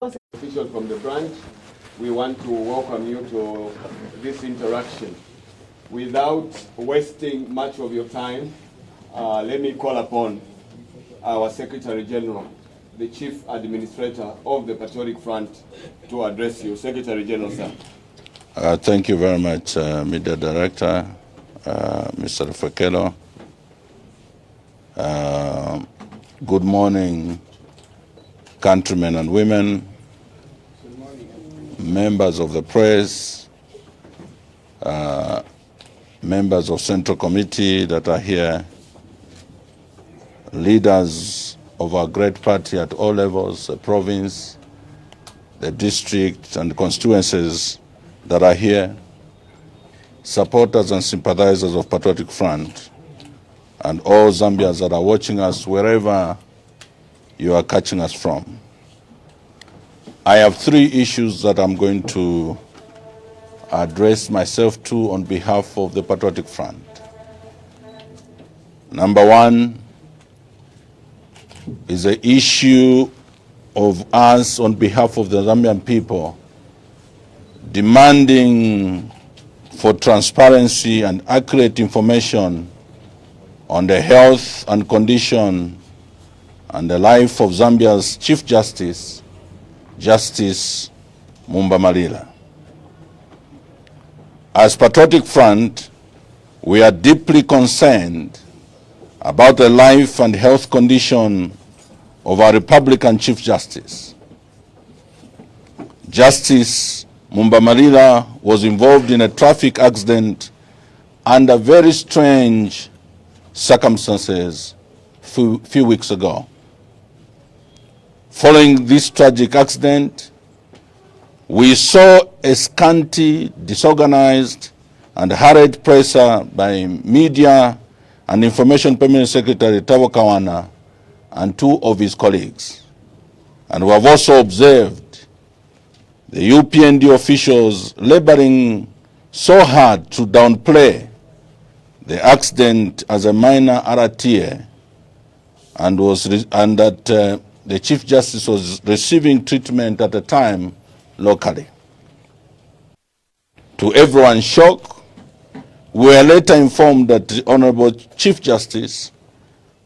Officials from the branch, we want to welcome you to this interaction. Without wasting much of your time, let me call upon our Secretary General, the Chief Administrator of the Patriotic Front, to address you. Secretary General, sir. Thank you very much, Media Director, Mr. Fakelo. Good morning, countrymen and women, members of the press, members of Central Committee that are here, leaders of our great party at all levels, the province, the district, and the constituencies that are here, supporters and sympathizers of Patriotic Front, and all Zambians that are watching us wherever you are catching us from. I have three issues that I'm going to address myself to on behalf of the Patriotic Front. Number one is the issue of us on behalf of the Zambian people demanding for transparency and accurate information on the health and condition and the life of Zambia's Chief Justice, Justice Mumba Malila. As Patriotic Front, we are deeply concerned about the life and health condition of our Republican Chief Justice. Justice Mumba Malila was involved in a traffic accident under very strange circumstances few weeks ago. Following this tragic accident, we saw a scanty, disorganized, and hurried presser by media and Information Permanent Secretary Tabo Kawana and two of his colleagues. And we have also observed the UPND officials laboring so hard to downplay the accident as a minor RTA, and that the Chief Justice was receiving treatment at the time locally. To everyone's shock, we were later informed that the Honorable Chief Justice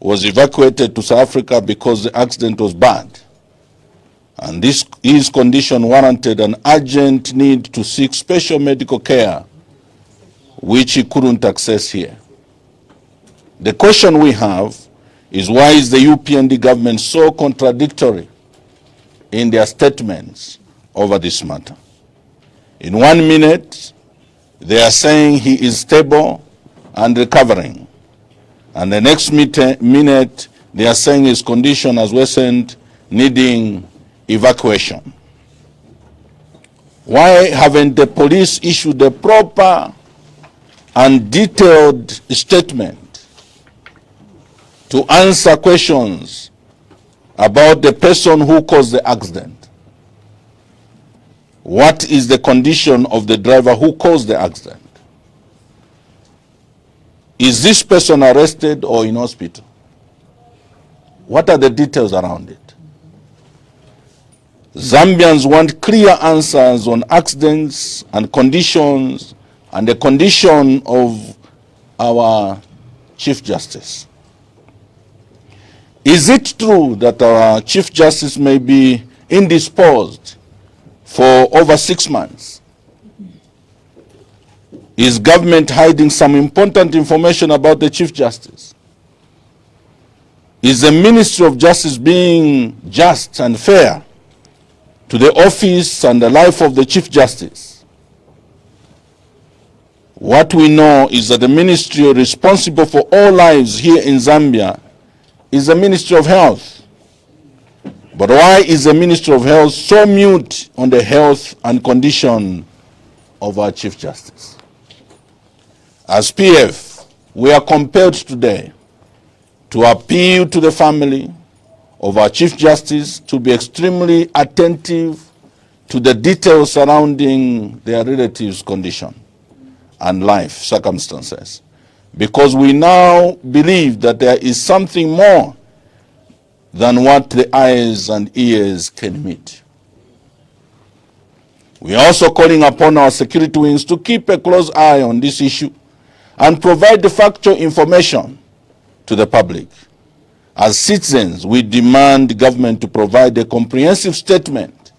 was evacuated to South Africa because the accident was bad, and his condition warranted an urgent need to seek special medical care, which he couldn't access here. The question we have is, why is the UPND government so contradictory in their statements over this matter? In 1 minute, they are saying he is stable and recovering, and the next minute, they are saying his condition has worsened, needing evacuation. Why haven't the police issued a proper and detailed statement to answer questions about the person who caused the accident? What is the condition of the driver who caused the accident? Is this person arrested or in hospital? What are the details around it? Zambians want clear answers on accidents and conditions and the condition of our Chief Justice. Is it true that our Chief Justice may be indisposed for over 6 months? Is government hiding some important information about the Chief Justice? Is the Ministry of Justice being just and fair to the office and the life of the Chief Justice? What we know is that the ministry responsible for all lives here in Zambia is the Ministry of Health. But why is the Ministry of Health so mute on the health and condition of our Chief Justice? As PF, we are compelled today to appeal to the family of our Chief Justice to be extremely attentive to the details surrounding their relatives' condition and life circumstances, because we now believe that there is something more than what the eyes and ears can meet. We are also calling upon our security wings to keep a close eye on this issue and provide the factual information to the public. As citizens, we demand the government to provide a comprehensive statement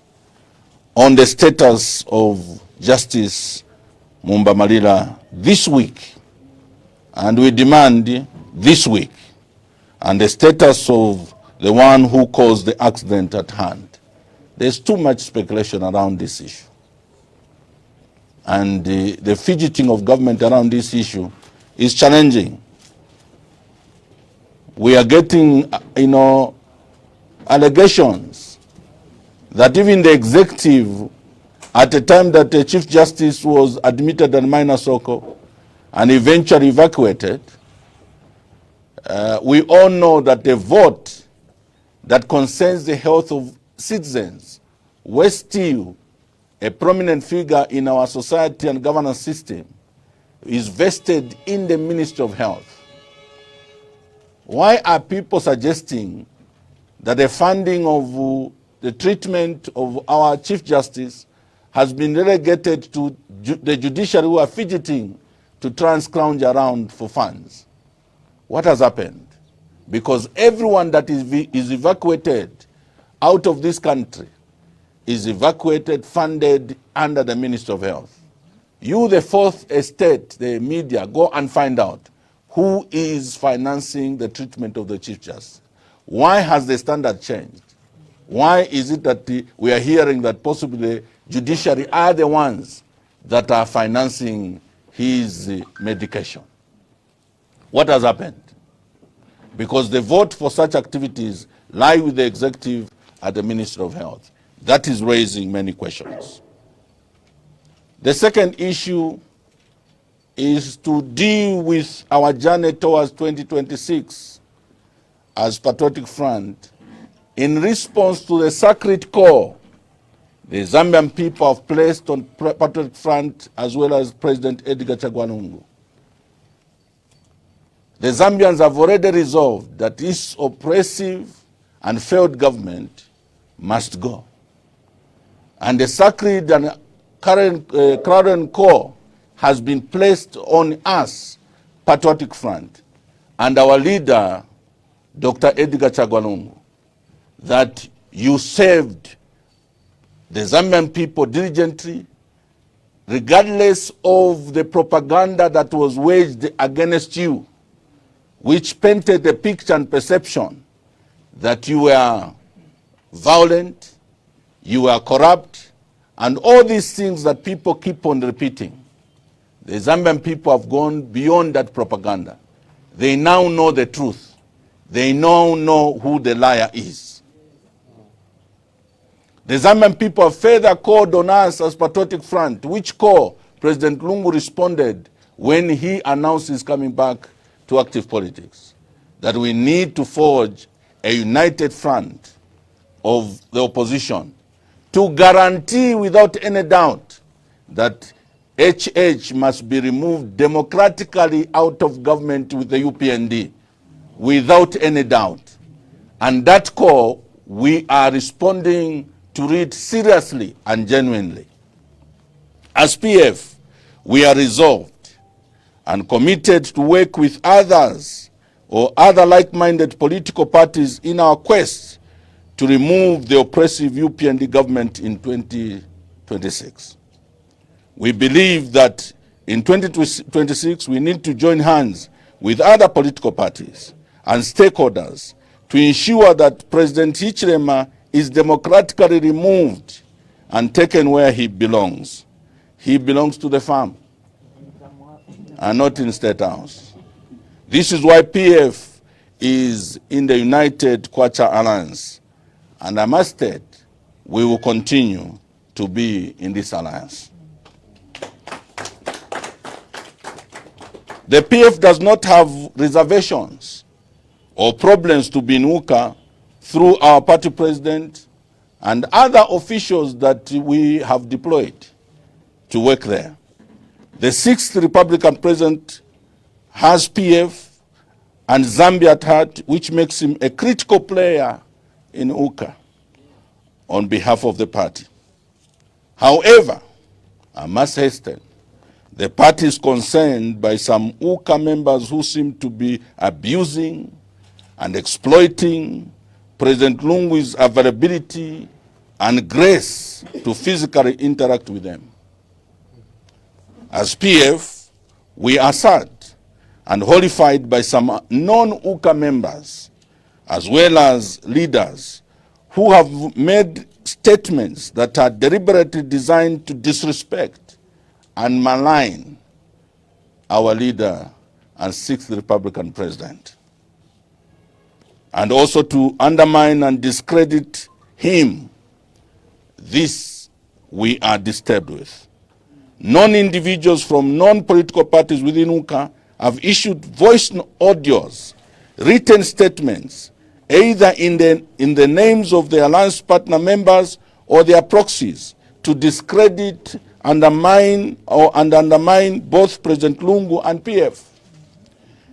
on the status of Justice Mumba Malila this week, and we demand this week, and the status of the one who caused the accident at hand. There's too much speculation around this issue. And the fidgeting of government around this issue is challenging. We are getting, allegations that even the executive, at the time that the Chief Justice was admitted at Minor Soko and eventually evacuated, we all know that the vote that concerns the health of citizens was still a prominent figure in our society and governance system, is vested in the Ministry of Health. Why are people suggesting that the funding of the treatment of our Chief Justice has been relegated to the judiciary, who are fidgeting to try and scrounge around for funds? What has happened? Because everyone that is evacuated out of this country is evacuated, funded under the Ministry of Health. You, the fourth estate, the media, go and find out who is financing the treatment of the Chief Justice. Why has the standard changed? Why is it that we are hearing that possibly the judiciary are the ones that are financing his medication? What has happened? Because the vote for such activities lie with the executive at the Ministry of Health. That is raising many questions. The second issue is to deal with our journey towards 2026 as Patriotic Front in response to the sacred call the Zambian people have placed on Patriotic Front as well as President Edgar Chagwa Lungu. The Zambians have already resolved that this oppressive and failed government must go. And the sacred and current call has been placed on us, Patriotic Front, and our leader, Dr. Edgar Chagwa Lungu, that you served the Zambian people diligently, regardless of the propaganda that was waged against you, which painted the picture and perception that you were violent, you were corrupt, and all these things that people keep on repeating. The Zambian people have gone beyond that propaganda. They now know the truth. They now know who the liar is. The Zambian people have further called on us as Patriotic Front, which call President Lungu responded when he announced his coming back to active politics, that we need to forge a united front of the opposition to guarantee without any doubt that HH must be removed democratically out of government with the UPND, without any doubt. And that call, we are responding to it seriously and genuinely. As PF, we are resolved and committed to work with others or other like-minded political parties in our quest to remove the oppressive UPND government in 2026. We believe that in 2026 we need to join hands with other political parties and stakeholders to ensure that President Hichilema is democratically removed and taken where he belongs. He belongs to the farm and not in State House. This is why PF is in the United Kwacha Alliance. And I must state, we will continue to be in this alliance. The PF does not have reservations or problems to be in Uka through our party president and other officials that we have deployed to work there. The 6th Republican president has PF and Zambia at heart, which makes him a critical player in Uka on behalf of the party. However, I must hasten. The party is concerned by some UKA members who seem to be abusing and exploiting President Lungu's availability and grace to physically interact with them. As PF, we are sad and horrified by some non-UKA members, as well as leaders, who have made statements that are deliberately designed to disrespect and malign our leader and sixth Republican president, and also to undermine and discredit him. This we are disturbed with. Non-individuals from non-political parties within UKA have issued voice audios, written statements, either in the names of the alliance partner members or their proxies, to discredit, undermine both President Lungu and PF.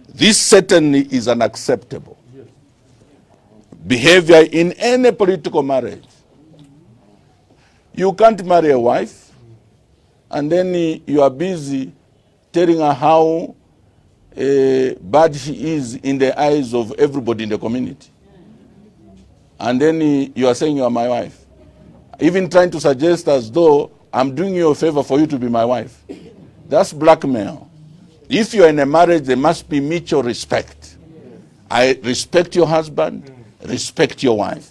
This certainly is unacceptable behavior in any political marriage. You can't marry a wife and then you are busy telling her how bad she is in the eyes of everybody in the community. And then you are saying you are my wife. Even trying to suggest as though I'm doing you a favor for you to be my wife. That's blackmail. If you are in a marriage, there must be mutual respect. I respect your husband, respect your wife.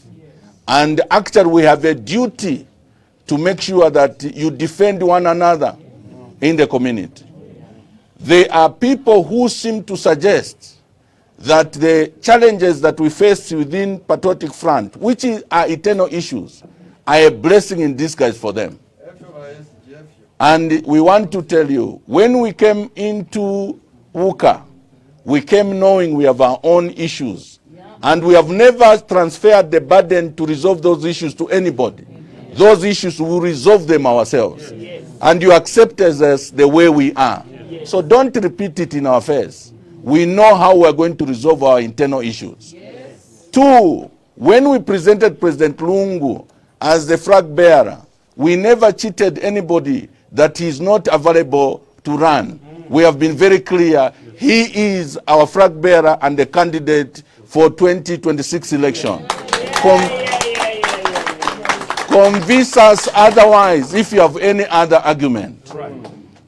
And actually we have a duty to make sure that you defend one another in the community. There are people who seem to suggest that the challenges that we face within Patriotic Front, which are eternal issues, are a blessing in disguise for them. And we want to tell you, when we came into UKA, we came knowing we have our own issues. And we have never transferred the burden to resolve those issues to anybody. Those issues, we resolve them ourselves. And you accept us as the way we are. So don't repeat it in our face. We know how we are going to resolve our internal issues. Two, when we presented President Lungu as the flag bearer, we never cheated anybody that he is not available to run. We have been very clear. He is our flag bearer and the candidate for 2026 election. Convince us otherwise if you have any other argument.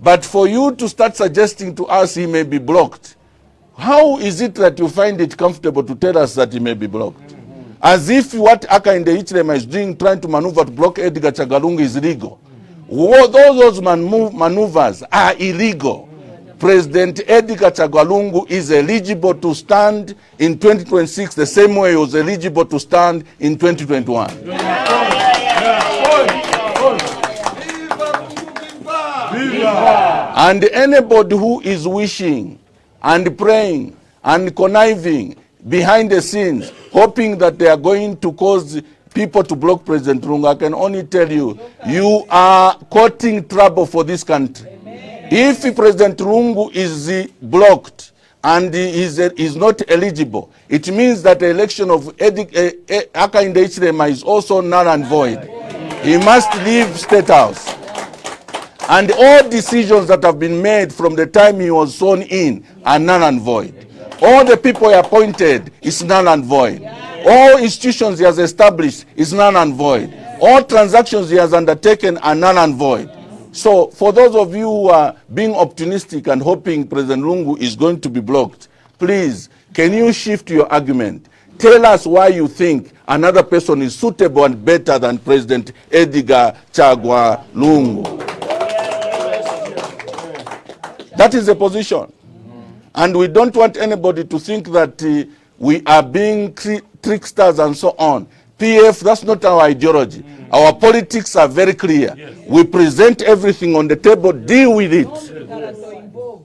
But for you to start suggesting to us he may be blocked, how is it that you find it comfortable to tell us that he may be blocked? As if what Aka in the Ichlema is doing, trying to maneuver to block Edgar Chagwa is illegal. Those maneuvers are illegal. President Edgar Chagwa is eligible to stand in 2026 the same way he was eligible to stand in 2021. And anybody who is wishing and praying and conniving behind the scenes, hoping that they are going to cause people to block President Lungu, I can only tell you, you are courting trouble for this country. If President Lungu is blocked and is not eligible, it means that the election of Aka in the Ichlema is also null and void. He must leave State House. And all decisions that have been made from the time he was sworn in are null and void. All the people he appointed is null and void. All institutions he has established is null and void. All transactions he has undertaken are null and void. So for those of you who are being optimistic and hoping President Lungu is going to be blocked, please, can you shift your argument? Tell us why you think another person is suitable and better than President Edgar Chagwa Lungu. That is the position. And we don't want anybody to think that we are being tricksters and so on. PF, that's not our ideology. Our politics are very clear. We present everything on the table, deal with it.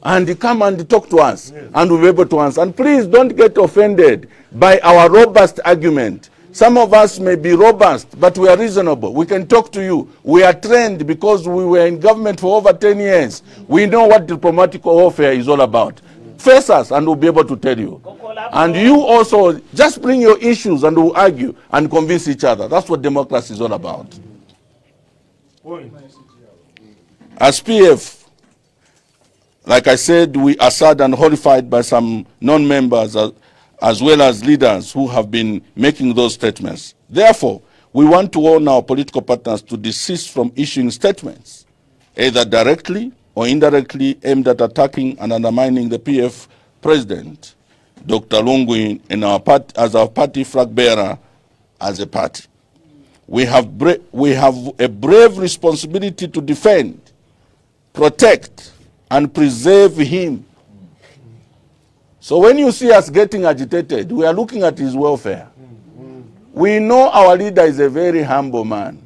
And come and talk to us, and we'll be able to answer. And please don't get offended by our robust argument. Some of us may be robust, but we are reasonable. We can talk to you. We are trained because we were in government for over 10 years. We know what diplomatic warfare is all about. Face us and we'll be able to tell you. And you also, just bring your issues and we'll argue and convince each other. That's what democracy is all about. As PF, like I said, we are sad and horrified by some non-members as well as leaders who have been making those statements. Therefore, we want to warn our political partners to desist from issuing statements, either directly or indirectly aimed at attacking and undermining the PF president, Dr. Lungu, in our as our party flag bearer as a party. We have a brave responsibility to defend, protect, and preserve him. So when you see us getting agitated, we are looking at his welfare. We know our leader is a very humble man.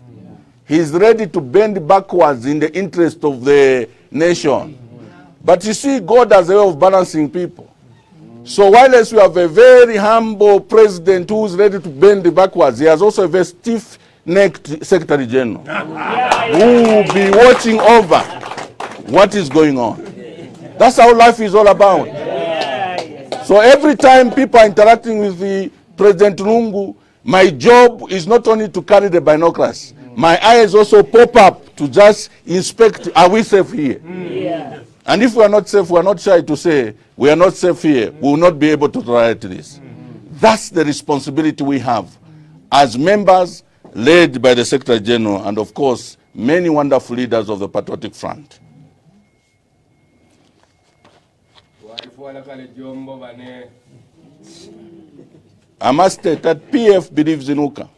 He's ready to bend backwards in the interest of the nation. But you see, God has a way of balancing people. So while we have a very humble president who is ready to bend backwards, he has also a very stiff-necked Secretary General who will be watching over what is going on. That's how life is all about. So every time people are interacting with the President Lungu, my job is not only to carry the binoculars. My eyes also pop up to just inspect, are we safe here? And if we are not safe, we are not shy to say, we are not safe here. We will not be able to tolerate this. That's the responsibility we have as members led by the Secretary General and, of course, many wonderful leaders of the Patriotic Front. I must state that PF believes in UCA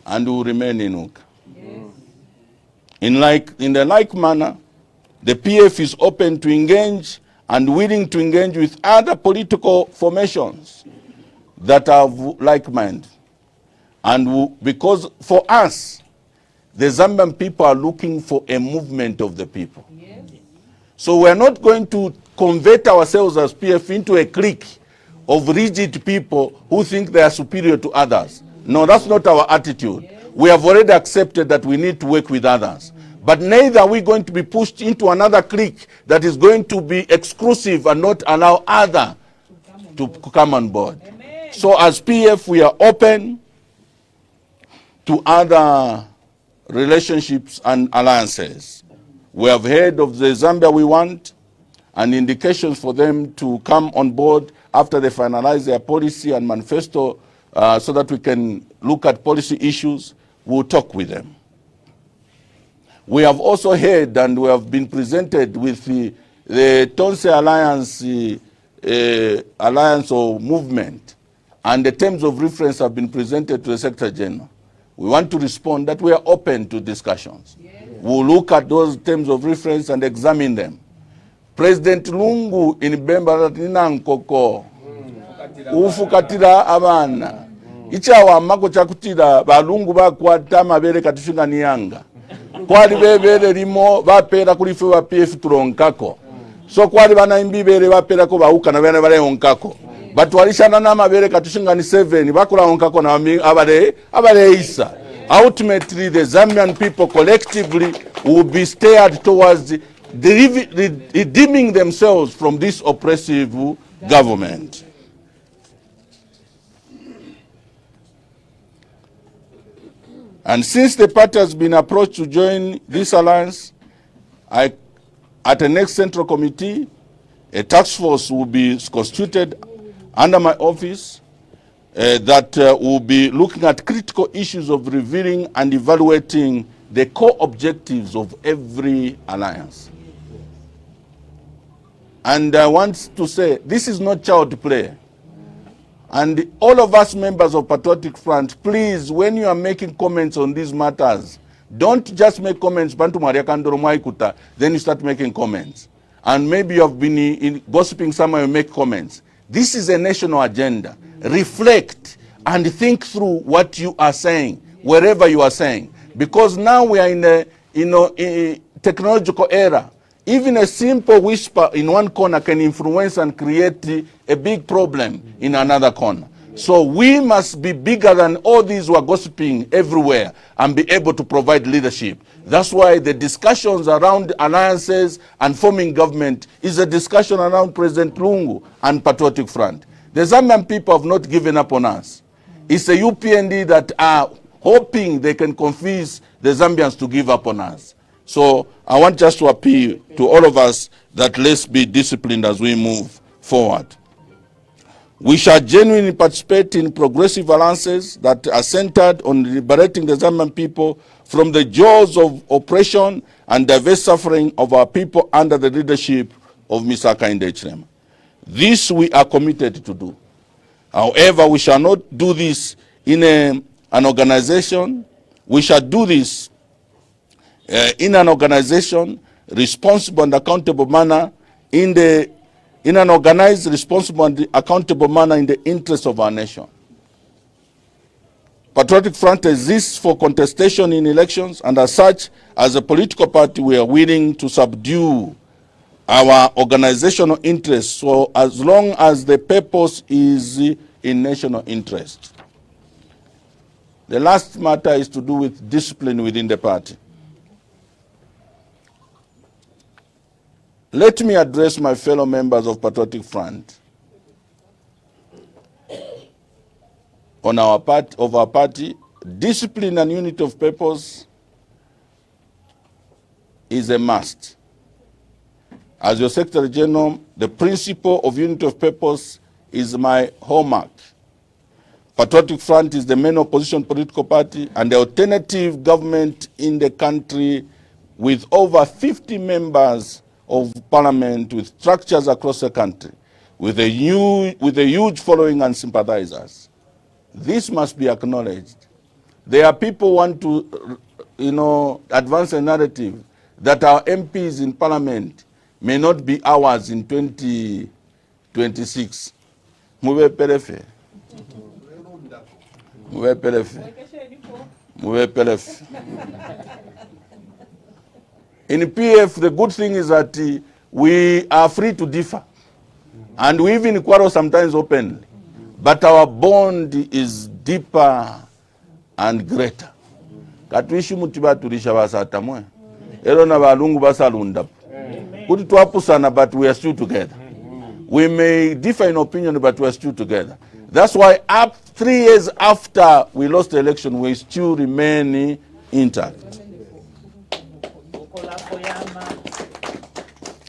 and will remain in UCA. In the like manner, the PF is open to engage and willing to engage with other political formations that are like mind. And because for us, the Zambian people are looking for a movement of the people. So we are not going to convert ourselves as PF into a clique of rigid people who think they are superior to others. No, that's not our attitude. We have already accepted that we need to work with others. But neither are we going to be pushed into another clique that is going to be exclusive and not allow others to come on board. Amen. So as PF, we are open to other relationships and alliances. We have heard of the Zambia we want and indications for them to come on board after they finalize their policy and manifesto so that we can look at policy issues. We'll talk with them. We have also heard and we have been presented with the Tonse Alliance, alliance or movement, and the terms of reference have been presented to the Secretary General. We want to respond that we are open to discussions. Yes. We'll look at those terms of reference and examine them. President Lungu in Bemba Nkoko ufukatira abana ichawa mako chakutira balungu bakwata mabere katushinga niyanga kwali bebere limo bapera kulife wa PF tulonkako so kwali bana imbibere bapera ko bauka na bana bale onkako but walishana na mabere katushinga ni 7 bakula onkako na abale isa. Ultimately the Zambian people collectively will be steered towards redeeming themselves from this oppressive government. And since the party has been approached to join this alliance, at the next Central Committee, a task force will be constituted under my office that will be looking at critical issues of revealing and evaluating the core objectives of every alliance. And I want to say, this is not child play. And all of us members of Patriotic Front, please, when you are making comments on these matters, don't just make comments, then you start making comments. And maybe you have been gossiping somewhere, you make comments. This is a national agenda. Reflect and think through what you are saying, wherever you are saying. Because now we are in a technological era. Even a simple whisper in one corner can influence and create a big problem in another corner. So we must be bigger than all these who are gossiping everywhere and be able to provide leadership. That's why the discussions around alliances and forming government is a discussion around President Lungu and Patriotic Front. The Zambian people have not given up on us. It's a UPND that hoping they can convince the Zambians to give up on us. So I want just to appeal to all of us that let's be disciplined as we move forward. We shall genuinely participate in progressive alliances that are centered on liberating the Zambian people from the jaws of oppression and diverse suffering of our people under the leadership of Mr. Hakainde Hichilema. This we are committed to do. However, we shall not do this in an organization. We shall do this in an organization, responsible and accountable manner, in an organized, responsible and accountable manner in the interest of our nation. Patriotic Front exists for contestation in elections, and as such, as a political party, we are willing to subdue our organizational interests so as long as the purpose is in national interest. The last matter is to do with discipline within the party. Let me address my fellow members of Patriotic Front on our party. Discipline and unity of purpose is a must. As your Secretary General, the principle of unity of purpose is my hallmark. Patriotic Front is the main opposition political party and the alternative government in the country with over 50 members of parliament, with structures across the country, with a huge following and sympathizers. This must be acknowledged. There are people who want to, advance a narrative that our MPs in parliament may not be ours in 2026. Mube perefe. Mube perefe. Mube perefe. In PF, the good thing is that we are free to differ. And we even quarrel sometimes openly. But our bond is deeper and greater. Katuishi mutiba tulisha basatamwe. Ero na balungu basalunda. Kuti tuapusana, but we are still together. We may differ in opinion, but we are still together. That's why 3 years after we lost the election, we still remain intact.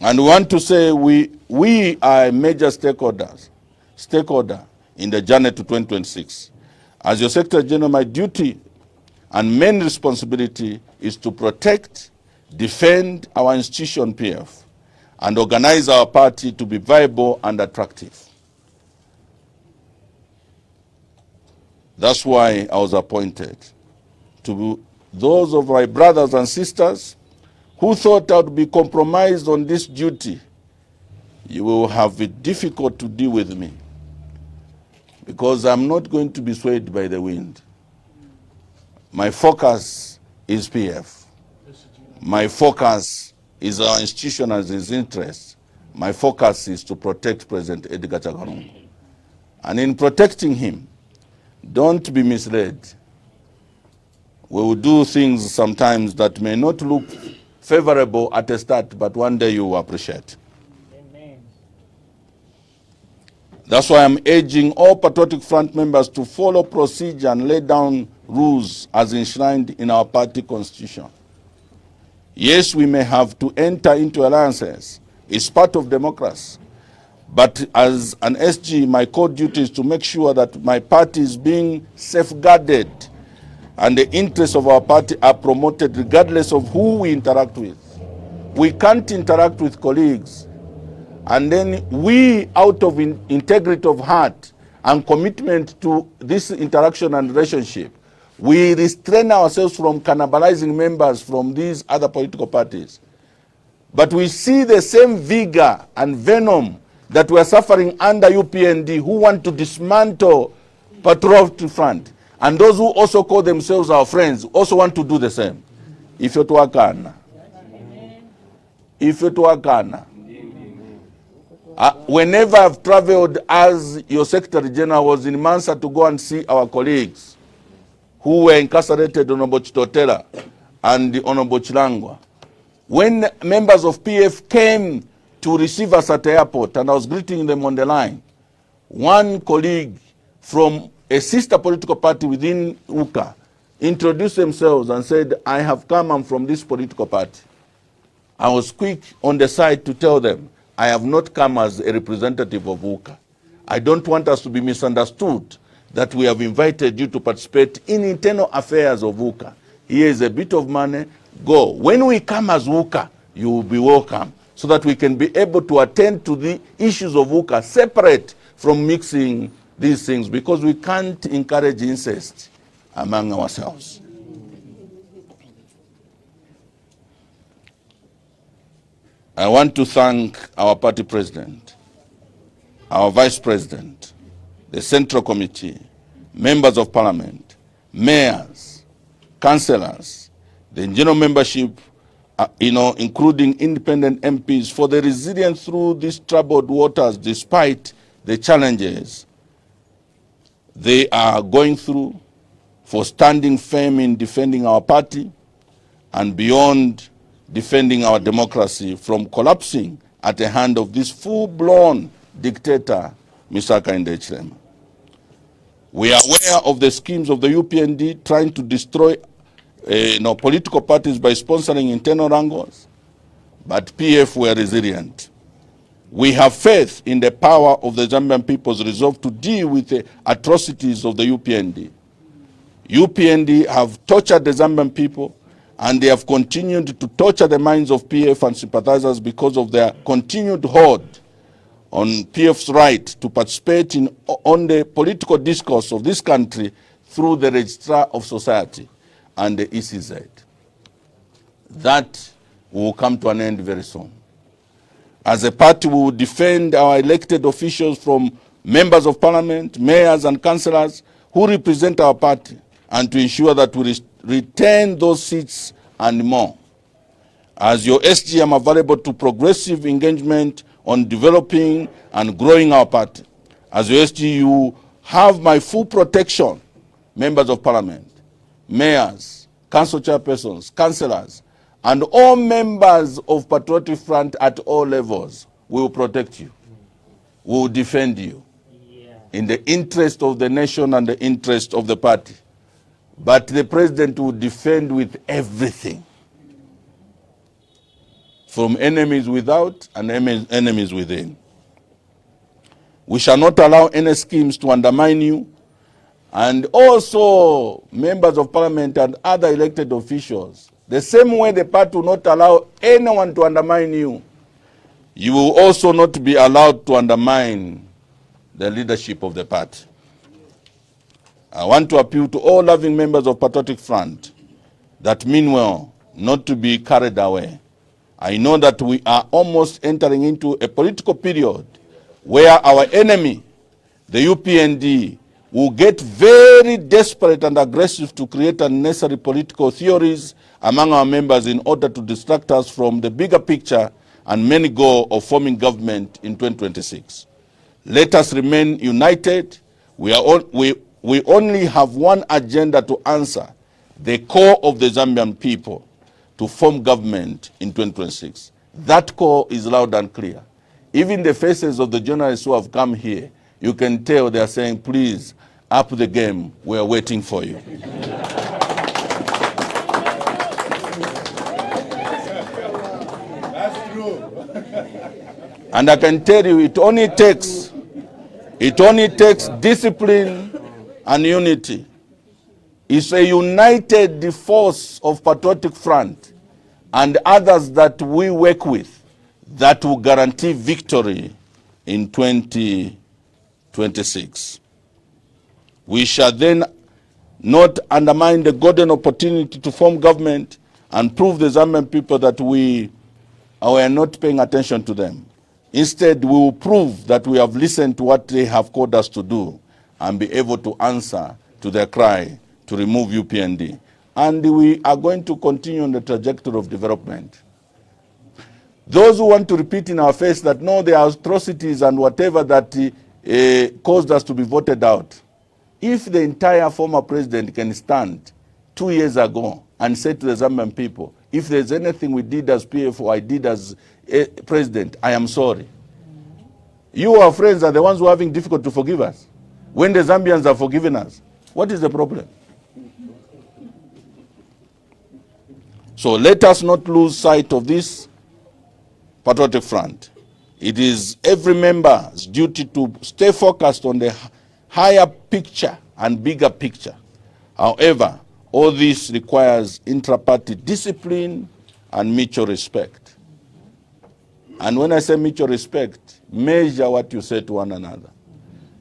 And we want to say we are a major stakeholder in the journey to 2026. As your Secretary General, my duty and main responsibility is to protect, defend our institution, PF, and organize our party to be viable and attractive. That's why I was appointed. To those of my brothers and sisters who thought I would be compromised on this duty, you will have it difficult to deal with me, because I'm not going to be swayed by the wind. My focus is PF. My focus is our institution and its interests. My focus is to protect President Edgar Chagwa. And in protecting him, don't be misled. We will do things sometimes that may not look favorable at the start, but one day you will appreciate. Amen. That's why I'm urging all Patriotic Front members to follow procedure and lay down rules as enshrined in our party constitution. Yes, we may have to enter into alliances. It's part of democracy. But as an SG, my core duty is to make sure that my party is being safeguarded and the interests of our party are promoted regardless of who we interact with. We can't interact with colleagues and then we, out of integrity of heart and commitment to this interaction and relationship, we restrain ourselves from cannibalizing members from these other political parties. But we see the same vigor and venom that we are suffering under UPND, who want to dismantle Patriotic Front. And those who also call themselves our friends also want to do the same. If you wakana. If you wakana. Whenever I've traveled as your Secretary General, was in Mansa to go and see our colleagues who were incarcerated, Honorable Chitotela and the Honorable Chilangwa. When members of PF came to receive us at the airport and I was greeting them on the line, one colleague from a sister political party within UCA introduced themselves and said, I have come, I'm from this political party. I was quick on the side to tell them, I have not come as a representative of WUKA. I don't want us to be misunderstood that we have invited you to participate in internal affairs of WUKA. Here is a bit of money, go. When we come as WUKA, you will be welcome, so that we can be able to attend to the issues of WUKA separate from mixing these things, because we can't encourage incest among ourselves. I want to thank our party president, our vice president, the Central Committee, members of parliament, mayors, councillors, the general membership, including independent MPs, for the resilience through these troubled waters despite the challenges they are going through, for standing firm in defending our party and beyond defending our democracy from collapsing at the hand of this full-blown dictator, Mr. Hakainde Hichilema. We are aware of the schemes of the UPND trying to destroy political parties by sponsoring internal wrangles, but PF were resilient. We have faith in the power of the Zambian people's resolve to deal with the atrocities of the UPND. UPND have tortured the Zambian people, and they have continued to torture the minds of PF and sympathizers because of their continued hold on PF's right to participate on the political discourse of this country through the Registrar of Society and the ECZ. That will come to an end very soon. As a party, we will defend our elected officials from members of parliament, mayors and councillors who represent our party, and to ensure that we retain those seats and more. As your SG, I'm available to progressive engagement on developing and growing our party. As your SG, you have my full protection, members of parliament, mayors, council chairpersons, councillors, and all members of Patriotic Front at all levels. We will protect you. We will defend you in the interest of the nation and the interest of the party. But the president will defend with everything, from enemies without and enemies within. We shall not allow any schemes to undermine you, and also members of parliament and other elected officials. The same way the party will not allow anyone to undermine you, you will also not be allowed to undermine the leadership of the party. I want to appeal to all loving members of Patriotic Front that mean well not to be carried away. I know that we are almost entering into a political period where our enemy, the UPND, will get very desperate and aggressive to create unnecessary political theories among our members in order to distract us from the bigger picture and main goal of forming government in 2026. Let us remain united. We only have one agenda to answer, the core of the Zambian people, to form government in 2026. That call is loud and clear. Even the faces of the journalists who have come here, you can tell they are saying, please, up the game, we are waiting for you. That's true. And I can tell you, it only takes discipline and unity. It's a united force of Patriotic Front and others that we work with that will guarantee victory in 2026. We shall then not undermine the golden opportunity to form government and prove the Zambian people that we are not paying attention to them. Instead, we will prove that we have listened to what they have called us to do and be able to answer to their cry to remove UPND. And we are going to continue on the trajectory of development. Those who want to repeat in our face that no, there are atrocities and whatever that caused us to be voted out. If the entire former president can stand 2 years ago and say to the Zambian people, if there's anything we did as PF or I did as president, I am sorry. You, our friends, are the ones who are having difficulty to forgive us. When the Zambians are forgiving us, what is the problem? So let us not lose sight of this Patriotic Front. It is every member's duty to stay focused on the higher picture and bigger picture. However, all this requires intra-party discipline and mutual respect. And when I say mutual respect, measure what you say to one another.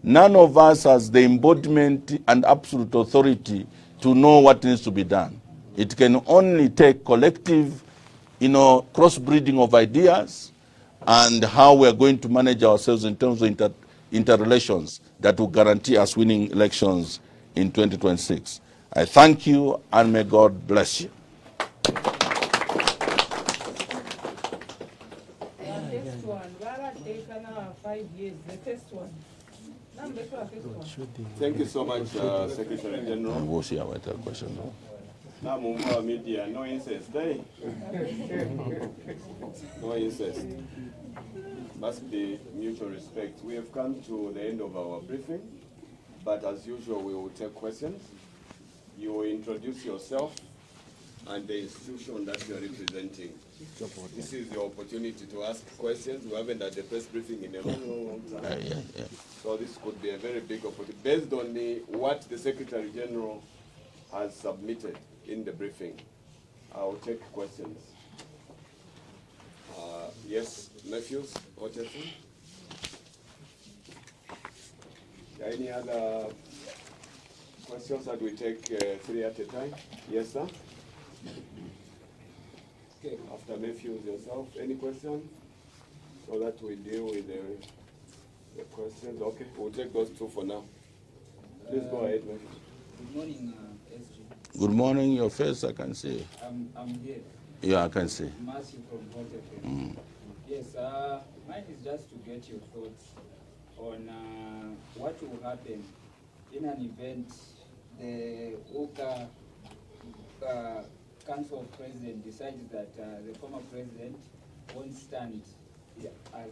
None of us has the embodiment and absolute authority to know what needs to be done. It can only take collective, cross-breeding of ideas and how we are going to manage ourselves in terms of interrelations that will guarantee us winning elections in 2026. I thank you and may God bless you. First one, Rara taken 5 years, the first one. Thank you so much, Secretary General. We'll see our question. Now, Mumba Media, no incest, eh? No incest. Must be mutual respect. We have come to the end of our briefing, but as usual, we will take questions. You will introduce yourself and the institution that you are representing. This is your opportunity to ask questions. We haven't had a press briefing in a long time. So this could be a very big opportunity. Based on what the Secretary General has submitted in the briefing, I will take questions. Yes, Matthews, Hutchinson? Any other questions that we take 3 at a time? Yes, sir? Okay, after Matthews, yourself, any questions? So that we deal with the questions. Okay, we'll take those 2 for now. Please go ahead, Matthews. Good morning, SG. Good morning, your face I can see. I'm here. Yeah, I can see. Matthew from Patriotic. Yes, mine is just to get your thoughts on what will happen in an event the UCA Council of President decides that the former president won't stand as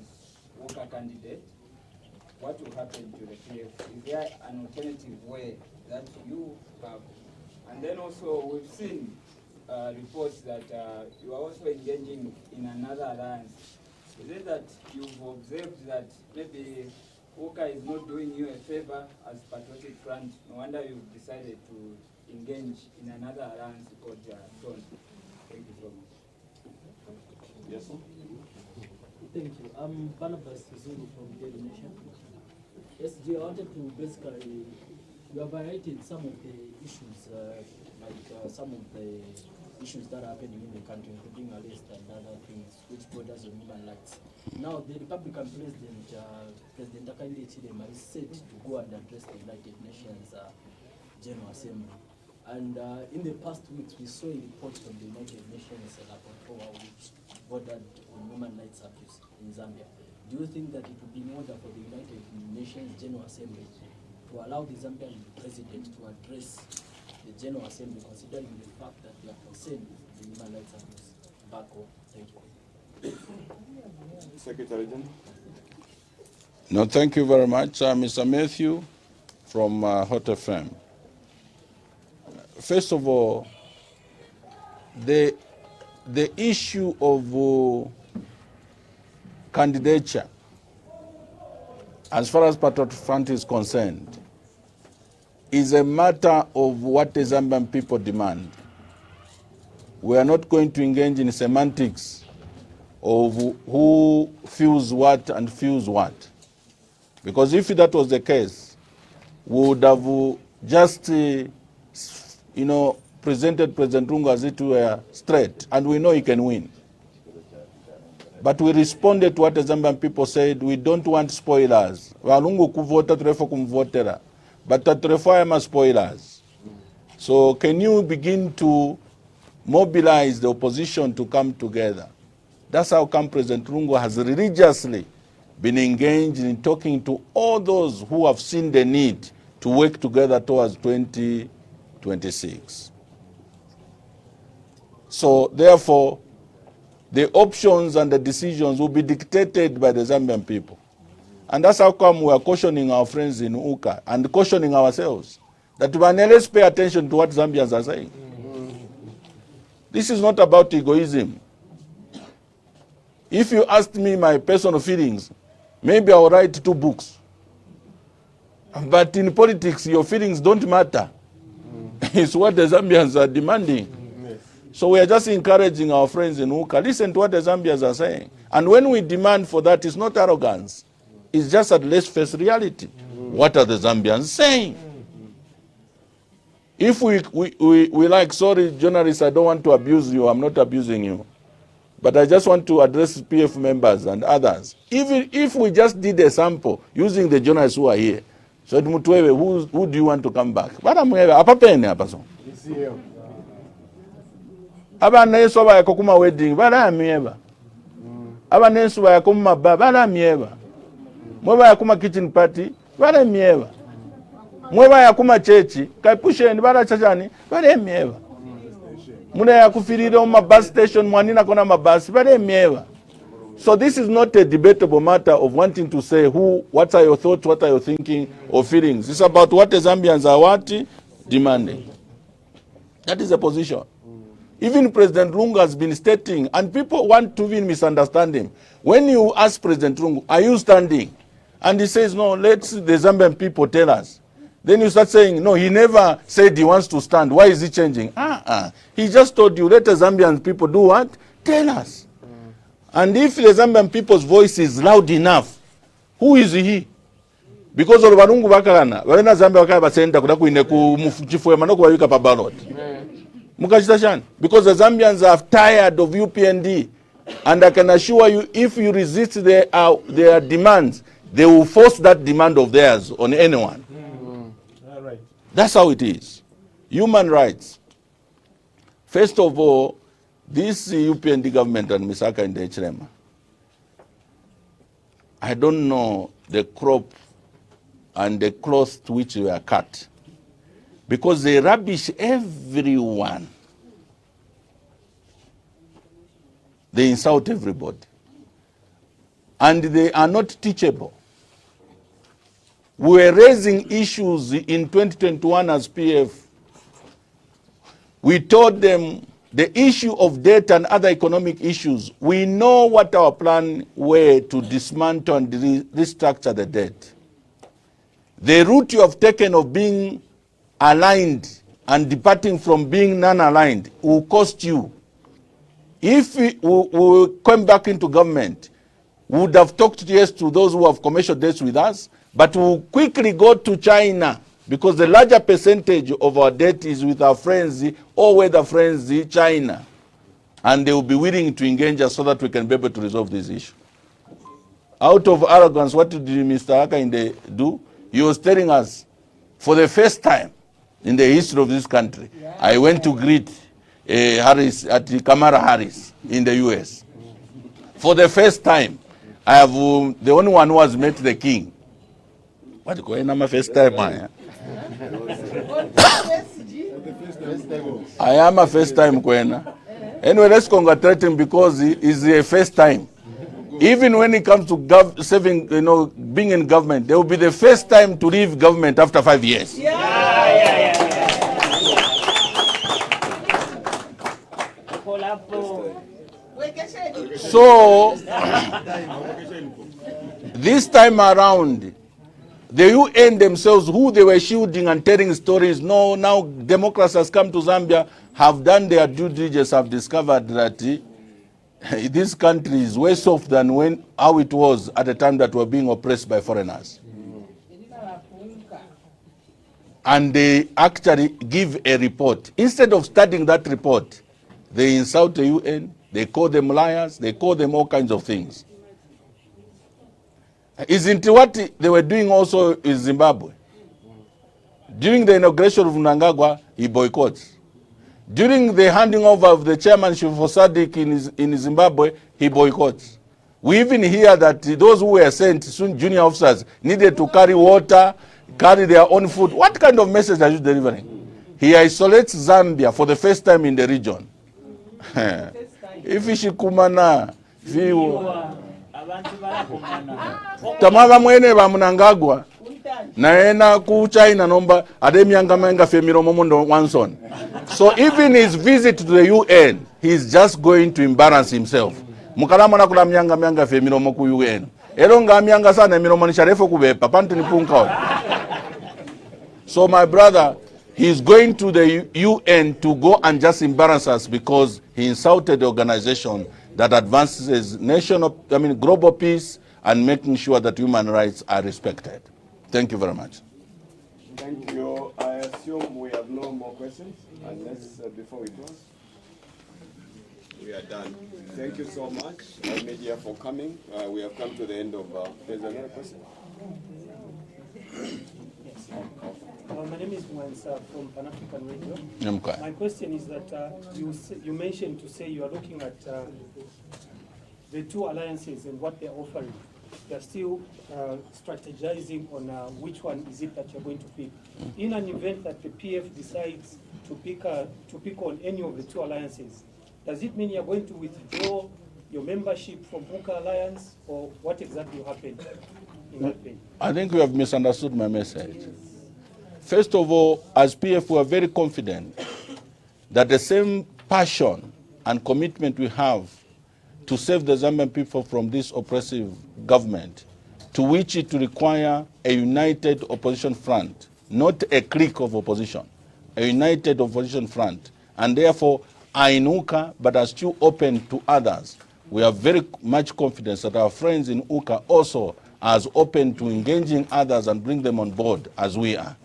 UCA candidate. What will happen to the PF? Is there an alternative way that you have? And then also we've seen reports that you are also engaging in another alliance. Is it that you've observed that maybe UCA is not doing you a favor as Patriotic Front? No wonder you've decided to engage in another alliance called TON. Thank you so much. Yes, sir? Thank you. I'm Barnabas Zulu from Daily Nation. SG, I wanted to basically, you have highlighted some of the issues, some of the issues that are happening in the country, including arrest and other things, which borders on human rights. Now, the Republican President, President Hakainde Hichilema, is set to go and address the United Nations General Assembly. And in the past weeks, we saw a report from the United Nations rapporteur which bordered on human rights abuse in Zambia. Do you think that it would be in order for the United Nations General Assembly to allow the Zambian president to address the General Assembly, considering the fact that they are concerned with the human rights abuse back home? Thank you. Secretary General. No, thank you very much. Mr. Matthew from Hot FM. First of all, the issue of candidature, as far as Patriotic Front is concerned, is a matter of what the Zambian people demand. We are not going to engage in semantics of who feels what and feels what. Because if that was the case, we would have just, presented President Lungu as it were straight, and we know he can win. But we responded to what the Zambian people said. We don't want spoilers. Lungu kuvota turefo kumvotera, but turefo spoilers. So can you begin to mobilize the opposition to come together? That's how come President Lungu has religiously been engaged in talking to all those who have seen the need to work together towards 2026. So therefore, the options and the decisions will be dictated by the Zambian people. And that's how come we are cautioning our friends in UCA and cautioning ourselves that let's pay attention to what Zambians are saying. This is not about egoism. If you asked me my personal feelings, maybe I'll write 2 books. But in politics, your feelings don't matter. It's what the Zambians are demanding. So we are just encouraging our friends in Uka, listen to what the Zambians are saying. And when we demand for that, it's not arrogance. It's just at least face reality. What are the Zambians saying? If we like, sorry, journalists, I don't want to abuse you. I'm not abusing you. But I just want to address PF members and others. Even if we just did a sample using the journalists who are here, so who do you want to come back? Aba neso ba yakoma wedding bala mieba. Aba neso ba yakoma bala mieba. Mweba yakoma kitchen party bala mieba. Mweba yakoma chechi kaipusheni bala chachani bala mieba. Muna yakufirira on bus station mwanina kona mabasi bala mieba. So this is not a debatable matter of wanting to say what are your thoughts, what are your thinking or feelings. It's about what the Zambians are demanding. That is the position. Even President Lungu has been stating, and people want to even misunderstand him. When you ask President Lungu, are you standing? And he says, no, let the Zambian people tell us. Then you start saying, no, he never said he wants to stand. Why is he changing? He just told you, let the Zambian people do what? Tell us. And if the Zambian people's voice is loud enough, who is he? Because of Lungu bakalana, walena Zambia wakaya basenda kudaku ineku mchifu ya manoko wawika pa ballot. Because the Zambians are tired of UPND. And I can assure you, if you resist their demands, they will force that demand of theirs on anyone. Right. That's how it is. Human rights. First of all, this UPND government and Misaka in the HRM, I don't know the crop and the cloth to which they were cut. Because they rubbish everyone. They insult everybody. And they are not teachable. We were raising issues in 2021 as PF. We told them the issue of debt and other economic issues. We know what our plan were to dismantle and restructure the debt. The route you have taken of being aligned and departing from being non-aligned will cost you. If we come back into government, we would have talked yes to those who have commercial debts with us, but we'll quickly go to China because the larger percentage of our debt is with our friends, or with our friends, China. And they will be willing to engage us so that we can be able to resolve this issue. Out of arrogance, what did Mr. Hakainde do? He was telling us, for the first time in the history of this country, I went to greet Harris at Kamala Harris in the US. For the first time, I have the only one who has met the king. What is my first time? I am a first time Kwena. Anyway, let's congratulate him because he is a first time. Even when it comes to serving, being in government, they will be the first time to leave government after 5 years. So, this time around, the UN themselves, who they were shielding and telling stories, no, now democracy has come to Zambia, have done their due diligence, have discovered that this country is worse off than how it was at the time that we were being oppressed by foreigners. And they actually give a report. Instead of studying that report, they insult the UN, they call them liars, they call them all kinds of things. Isn't what they were doing also in Zimbabwe? During the inauguration of Mnangagwa, he boycotts. During the handing over of the chairmanship for SADC in Zimbabwe, he boycotts. We even hear that those who were sent, soon junior officers, needed to carry water, carry their own food. What kind of message are you delivering? He isolates Zambia for the first time in the region. If Ishikumana, Tamava mwene ba Mnangagwa, naena ku China nomba ademianga menga femiro momondo wanson. So even his visit to the UN, he's just going to embarrass himself. Mukalama na kula mianga femiro moku UN. Elonga mianga sana miro manisharefo kubepa pantu ni punka. So my brother, he's going to the UN to go and just embarrass us because he insulted the organization that advances global peace and making sure that human rights are respected. Thank you very much. Thank you. I assume we have no more questions, unless before we close. We are done. Thank you so much, media, for coming. We have come to the end of. There's another question. My name is Mwansa from Pan-African Radio. Okay. My question is that you mentioned to say you are looking at the two alliances and what they're offering. You're still strategizing on which one is it that you're going to pick. In an event that the PF decides to pick on any of the two alliances, does it mean you're going to withdraw your membership from UCA Alliance, or what exactly will happen in that way? I think you have misunderstood my message. First of all, as PF, we are very confident that the same passion and commitment we have to save the Zambian people from this oppressive government, to which it require a united opposition front, not a clique of opposition, a united opposition front, and therefore are in UCA but are still open to others. We have very much confidence that our friends in UCA also are as open to engaging others and bring them on board as we are.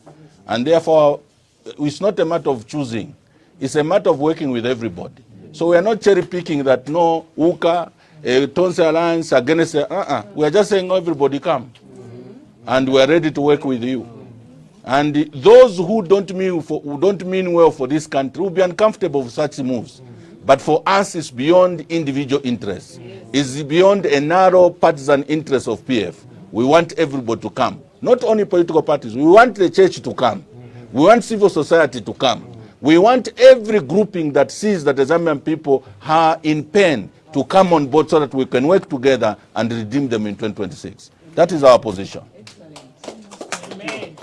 And therefore, it's not a matter of choosing. It's a matter of working with everybody. So we are not cherry picking that no, UCA, Tonse Alliance, against, we are just saying everybody come. And we are ready to work with you. And those who don't mean well for this country will be uncomfortable with such moves. But for us, it's beyond individual interests. It's beyond a narrow partisan interest of PF. We want everybody to come. Not only political parties, we want the church to come. We want civil society to come. We want every grouping that sees that the Zambian people are in pain to come on board so that we can work together and redeem them in 2026. That is our position. Amen.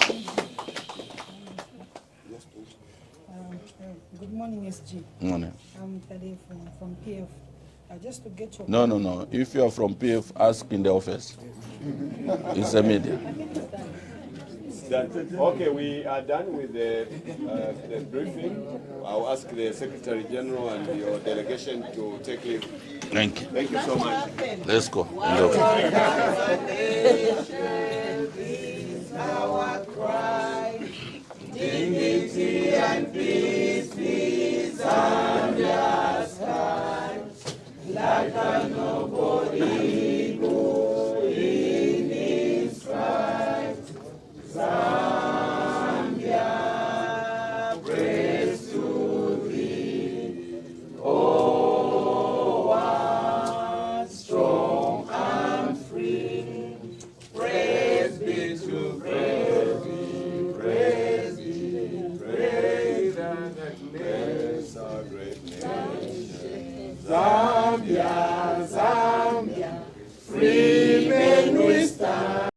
Good morning, SG. Morning. I'm Tade from PF. Just to get your... No. If you are from PF, ask in the office. It's a media. Okay, we are done with the briefing. I'll ask the Secretary General and your delegation to take leave. Thank you. Thank you so much. Let's go. Our cry, dignity and peace be Zambia's sky, like a noble eagle in its flight. Zambia, praise to thee, oh, what strong and free, praise be to praise and bless our great nation. Zambia.